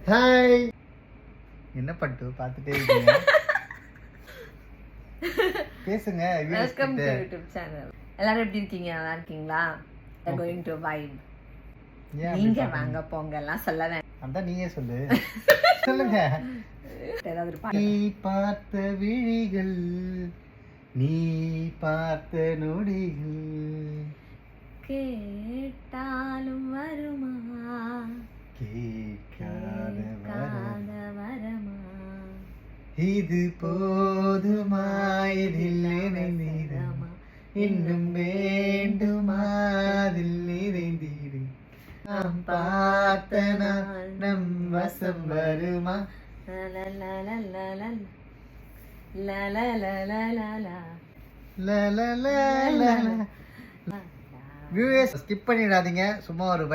Hi. என்ன பண்ணிட்டு பார்த்துட்டே இருக்கீங்க? பேசுங்க. Welcome to YouTube channel. எல்லாரும் எப்படி இருக்கீங்க? நல்லா இருக்கீங்களா? We are going to vibe. நீங்க வாங்க போங்க எல்லாம் சொல்ல வேண்டாம். அதான் நீயே சொல்லு. சொல்லுங்க. ஏதாவது நீ பார்த்த விழிகள், நீ பார்த்த நொடிகள் கேட்டாலும் வருமா, கேட்காத வரமா, இது போதுமா, இதில் இணைந்திரமா, இன்னும் வேண்டுமா, அதில் நிறைந்திரு, நாம் பார்த்த நாள் நம் வசம் வருமா. ஸ்கிப் பண்ணிடாதீங்க, சும்மா ஒரு